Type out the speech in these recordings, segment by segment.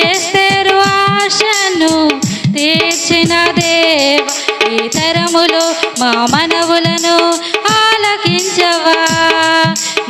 ఎస్తేరు ఆశను తీర్చిన దేవ, ఈ తరములో మా మనవులను ఆలకించవా.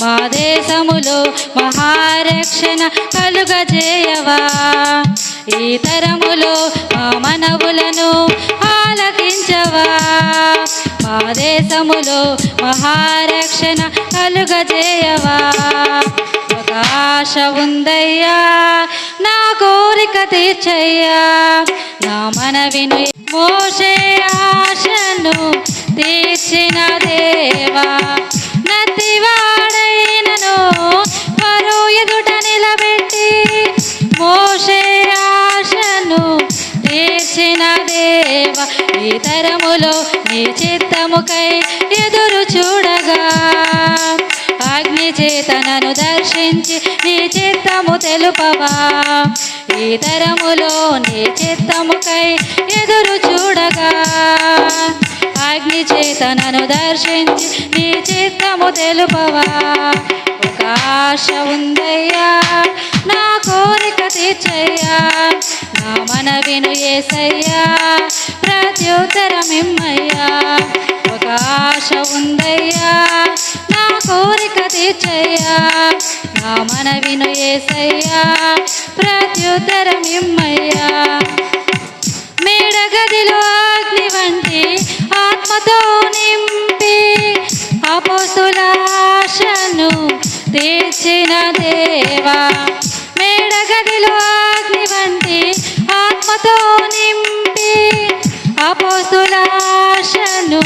మా దేశములో మహారక్షణ కలుగజేయవా. ఈ తరములో మా మనవులను ఆలకించవా. మా దేశములో మహారక్షణ కలుగజేయవా. ఒక ఆశ ఉందయ్యా, నా కోరిక తీర్చయ్యా. నా మనవిను మోషే ఆశను తీర్చిన దేవా, నతివాడైనను మరో ఎదుట నిలబెట్టి మోషే ఆశను తీర్చిన దేవా, ఈ తరములో నీ చిత్తముకై ఎదురు చూడగా. అగ్ని చేతనను దర్శించి నీ చిత్తము తెలుపవా. ఈ తరములో నీ చిత్తముకై ఎదురు చూడగా. అగ్ని చేతనను దర్శించి నీ చిత్తము తెలుపవా. ఒక ఆశ ఉందయ్యా, నా కోరిక తీర్చయ్యా. నా మనవిను యేసయ్యా, ప్రత్యుత్తరమిమ్మయ్యా. ఒక ఆశ ఉందయ్యా, నా కోరిక తీర్చయ్యా. నా మనవిను యేసయ్యా, ప్రత్యుత్తరమిమ్మయ్యా. మేడగదిలో అగ్ని వంటి ఆత్మతో నింపి అపోస్తుల ఆశను తీర్చిన దేవా, మేడగదిలో అగ్ని వంటి ఆత్మతో నింపి అపోస్తుల ఆశను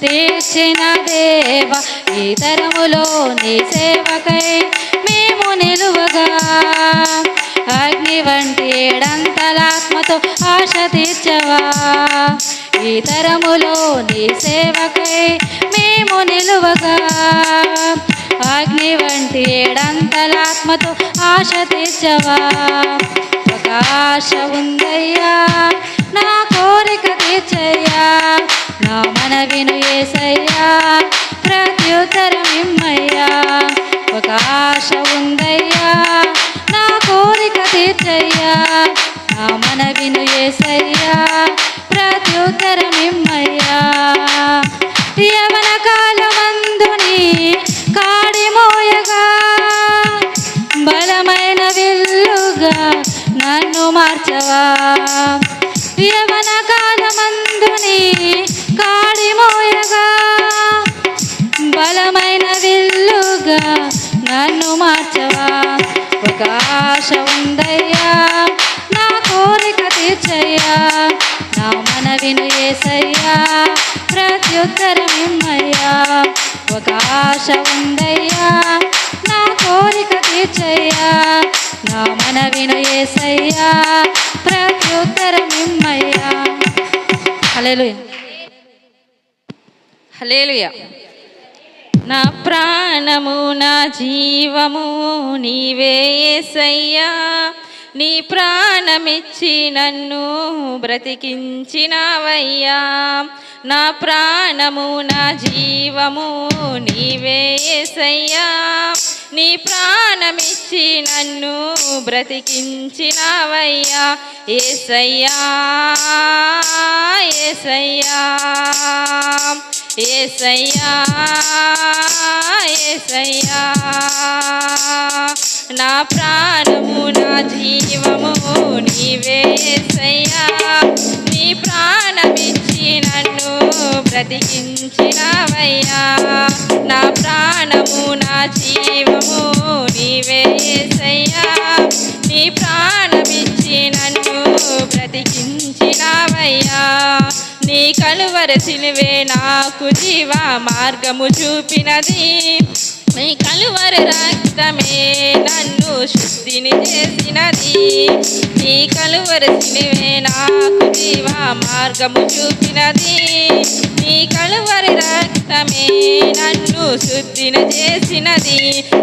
తీర్చిన దేవా, ఈ తరములో నీ సేవకై మేము నిలువగా. అగ్ని వంటి ఏడంతలాత్మతో ఆశ తీర్చవా. ఈ తరములో నీ సేవకై మేము నిలువగా. అగ్ని వంటి ఏడంతలాత్మతో ఆశ తీర్చవా. ఒక ఆశ ఉందయ్యా, నా కోరిక తీర్చయ్యా. నా మనవిను యేసయ్యా, ప్రత్యుత్తరమిమ్మయ్యా. ఒక ఆశ ఉందయ్యా, నా కోరిక తీర్చయ్యా. నా మనవిను యేసయ్యా, ప్రత్యుత్తరమిమ్మయ్యా. యవన కాలమందుని కాడి మోయగా బలమైన విల్లుగా నన్ను మార్చవా. యవన కాలమందుని కాడి మోయగా బలమైన విల్లుగా నన్ను మార్చవా. ఒక ఆశ ఉందయ్యా, నా కోరిక తీర్చయ్యా. నా మనవిను యేసయ్యా, ప్రత్యుత్తరమిమ్మయ్యా. ఒక ఆశ ఉందయ్యా, నా కోరిక తీర్చయ్యా. నా మనవిను యేసయ్యా, ప్రత్యుత్తరమిమ్మయ్యా. హల్లెలూయా, హల్లెలూయా. నా ప్రాణము నా జీవము నీవే యేసయ్యా. నీ ప్రాణమిచ్చి నన్ను బ్రతికించినవయ్యా. నా ప్రాణము నా జీవము నీవే యేసయ్యా. నీ ప్రాణమిచ్చి నన్ను బ్రతికించినవయ్యా. యేసయ్యా, యేసయ్యా, యేసయ్యా, యేసయ్యా. నా ప్రాణము నా జీవము నీవే యేసయ్యా. నీ ప్రాణమిచ్చి నన్ను బ్రతికించినవయ్యా. నా ప్రాణము నా జీవము నీవే యేసయ్యా. నీ ప్రాణమిచ్చి నన్ను బ్రతికించినవయ్యా. నీ కలువరి సిలువే నాకు జీవ మార్గము చూపినది. నీ కలువరి రక్తమే నన్ను శుద్ధిని చేసినది. నీ కలువరి సిలువే నాకు జీవ మార్గము చూపినది. నీ కలువరి రక్తమే నన్ను శుద్ధిని చేసినది.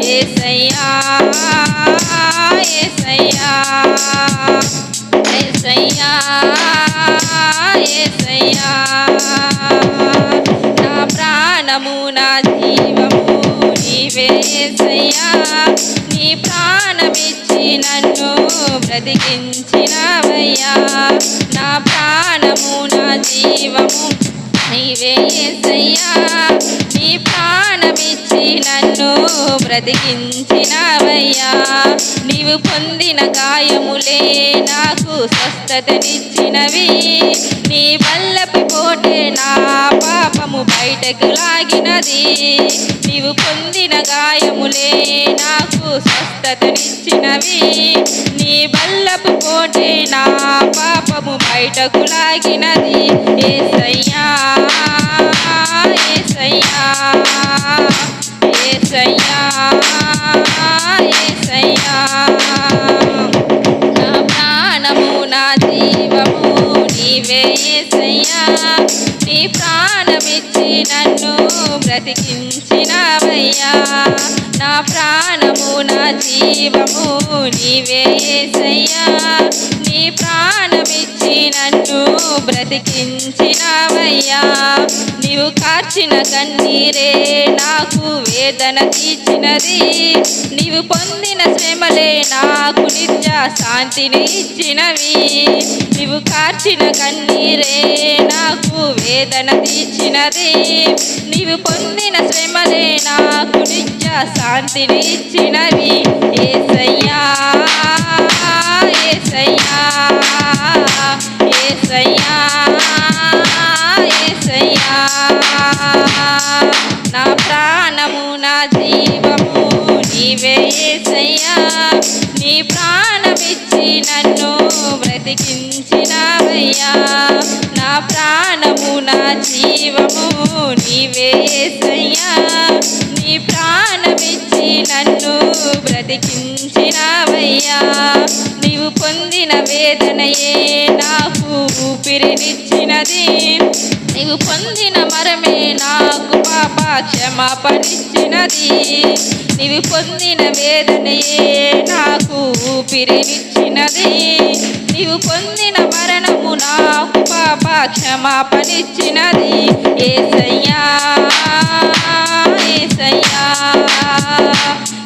యేసయ్యా, యేసయ్యా, యేసయ్యా, యేసయ్యా. నా ప్రాణము నా జీవము నీవే యేసయ్యా. నీ ప్రాణమిచ్చి నన్ను బ్రతికించినవయ్యా. నా ప్రాణము నా జీవము నీవే యేసయ్యా. నీ ప్రాణమిచ్చి నన్ను బ్రతికించినవయ్యా. నీవు పొందిన గాయములే నాకు స్వస్థతనిచ్చినవి. నీ బల్లపు పోటే నా పాపము బయటకు లాగినది. నీవు పొందిన గాయములే నాకు స్వస్థతనిచ్చినవి. నీ బల్లపు పోటే నా పాపము బయటకు లాగినది. యేసయ్యా యేసయ్యా యేసయ్యా యేసయ్యా. నా ప్రాణము నా జీవము నీవే యేసయ్యా. నీ ప్రాణమిచ్చి నన్ను బ్రతికించినవయ్యా. నా ప్రాణము నా జీవము నీవే యేసయ్యా. నీ ప్రాణమిచ్చి నన్ను బ్రతికించినవయ్యా. నీవు కార్చిన కన్నీరే నాకు వేదన తీర్చినది. నీవు పొందిన శ్రమలే నాకు నిత్య శాంతిని ఇచ్చినవి. నీవు కార్చిన కన్నీరే నాకు వేదన తీర్చినది. నీవు పొందిన శ్రమలే నాకు నిత్య శాంతిని ఇచ్చినవి. యేసయ్యా యేసయ్యా యేసయ్యా యేసయ్యా. నా ప్రాణము నా జీవము నీవే యేసయ్యా. నీ ప్రాణమిచ్చి నన్ను బ్రతికించినవయ్యా. నా ప్రాణము నా జీవము నీవే యేసయ్యా. నీ ప్రాణమిచ్చి నన్ను బ్రతికించినవయ్యా. నీవు పొందిన వేదనయే నాకు ఊపిరినిచ్చినది. నీవు పొందిన మరమే నాకు పాప క్షమాపణిచ్చినది. నీవు పొందిన వేదనయే నాకు ఊపిరినిచ్చినది. నీవు పొందిన మరణము నాకు పాప క్షమాపణిచ్చినది. యేసయ్యా యేసయ్యా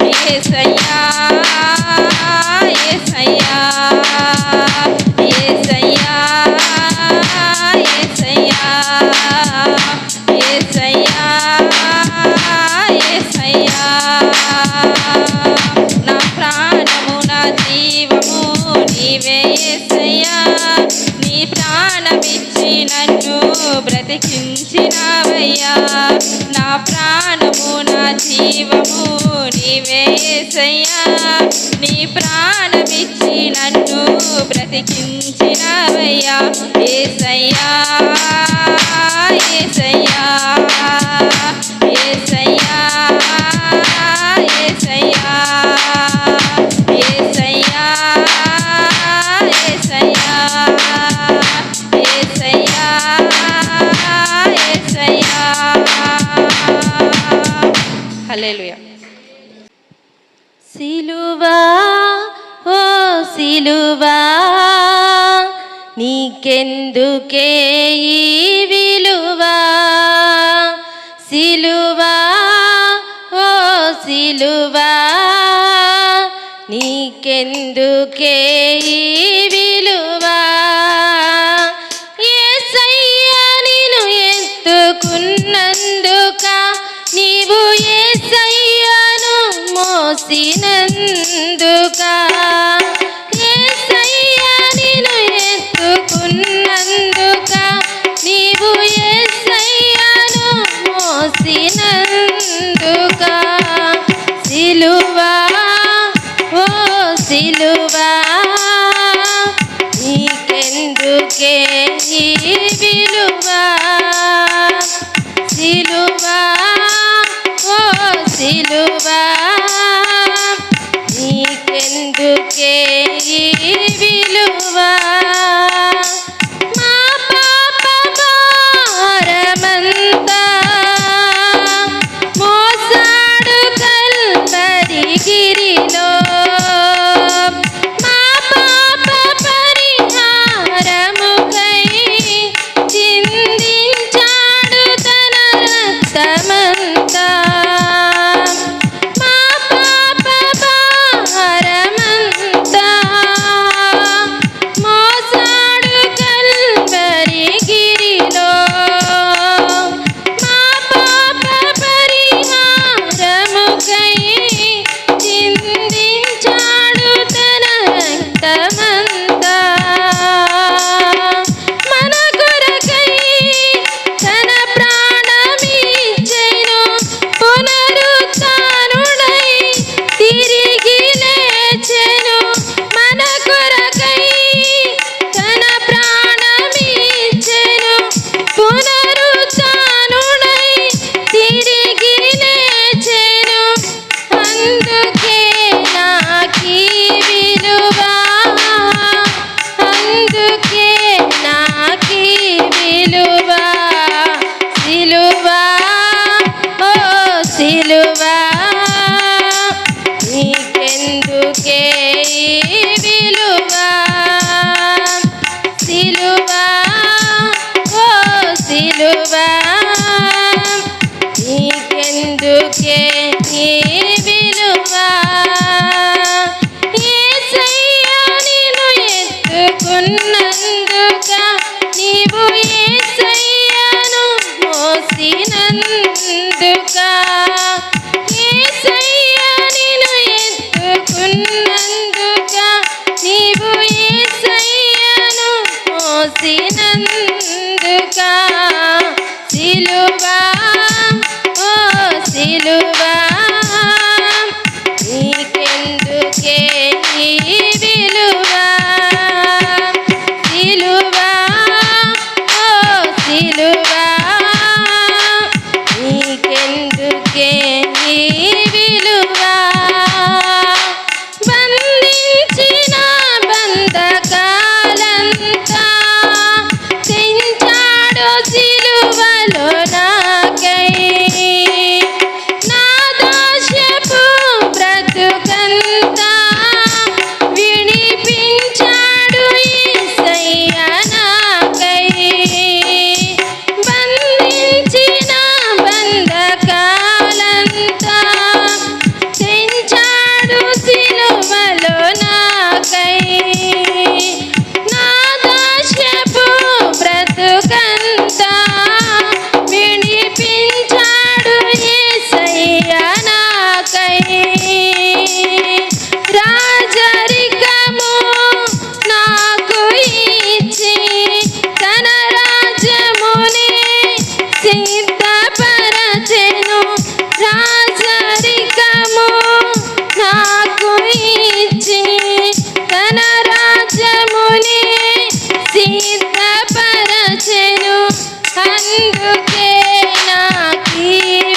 యేసయ్యా యేసయ్యా యేసయ్యా యేసయ్యా యేసయ్యా యేసయ్యా. నా ప్రాణము నా జీవము నీవే యేసయ్యా. నీ ప్రాణమిచ్చి నన్ను బ్రతికించినవయ్యా. నా ప్రాణము నా జీవము నీవే యేసయ్యా. నీ ప్రాణమిచ్చి నన్ను బ్రతికించినవయ్యా. యేసయ్యా యేసయ్యా యేసయ్యా యేసయ్యా యేసయ్యా యేసయ్యా యేసయ్యా యేసయ్యా. హల్లెలూయా. సిలువా ఓ సిలువా నీకెందుకే ఈ విలువా. సిలువా ఓ సిలువా నీకెందుకే ఈ విలువా. యేసయ్యా నిన్ను ఎత్తుకున్నందుక నీవు యేసయ్యను మోసినందుక. యేసయ్యా నిన్ను ఎత్తుకున్నందుక నీవు యేసయ్యను మోసినందుక. సిలువా ఓ సిలువా నీకెందుకే ఈ విలువా. సిలువా ఓ సిలువా నీకెందుకే ఈ విలువా. మా పాప భారమంతా మోసాడు కల్వరి గిరిలో. మా పాప పరిహారముకై చిందించాడు తన రక్తమంతా. నీకెందుకే ఈ విలువ సిలువ ఓ సిలువ నీకెందుకే ఈ విలువ యేసయ్యా నిన్ను ఎత్తుకున్నందుక నీవు యేసయ్యను మోసినందుక యేసయ్యా నిన్ను ఎత్తుకున్నందుక నీవు యేసయ్యను మోసినందుక సిలువ ఓ సిలువ నీకెందుకే ఈ విలువ సిలువ ఓ సిలువ నీకెందుకే ఈ విలువ బంధించిన బంధకాలంతా తెంచాడు సిలువలో నాకై నా దాస్యపు బ్రతుకంతా విడిపించాడు యేసయ్య నాకై బంధించిన బంధకాలంతా తెంచాడు సిలువలో నాకై నా దాస్యపు బ్రతుకంతా విడిపించాడు యేసయ్య నాకై రాజరికము నాకు ఇచ్చి తన రాజ్యముని సిద్ధపరచెను రాజరికము నాకు ఇచ్చి తన రాజ్యముని సిద్ధపరచెను అందుకే నాకీ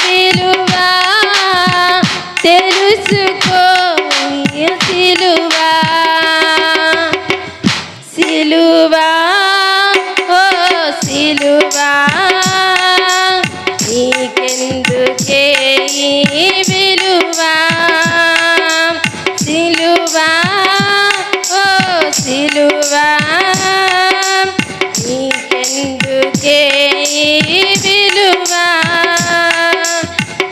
విలువ తెలుసుకో ఈ సిలువ సిలువ ఓ సిలువ నీకెందుకే ఈ విలువ సిలువ ఓ సిలువ నీకెందుకే ఈ విలువ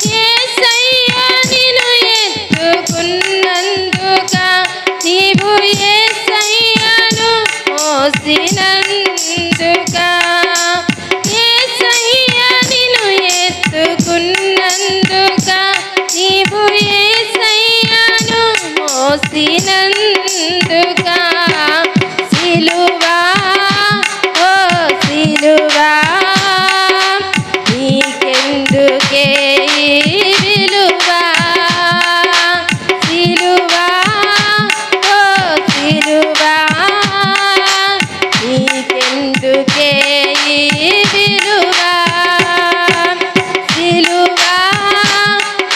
యేసయ్యా నిన్ను ఎత్తుకున్నందుక నీవు యేసయ్యను మోసినందుక యేసయ్యా నిన్ను ఎత్తుకున్నందుక నీవు యేసయ్యను మోసినందుక సిలువ ఓ సిలువ నీకెందుకే ఈ విలువ సిలువ ఓ సిలువ నీకెందుకే ఈ విలువ సిలువ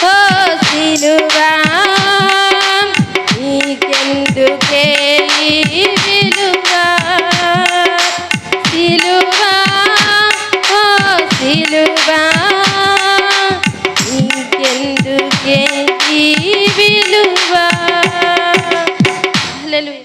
ఓ సిలువ నీకెందుకే ఈ విలువ సిలువ ఓ సిలువ నీకెందుకే ఈ విలువ హల్లెలూయా.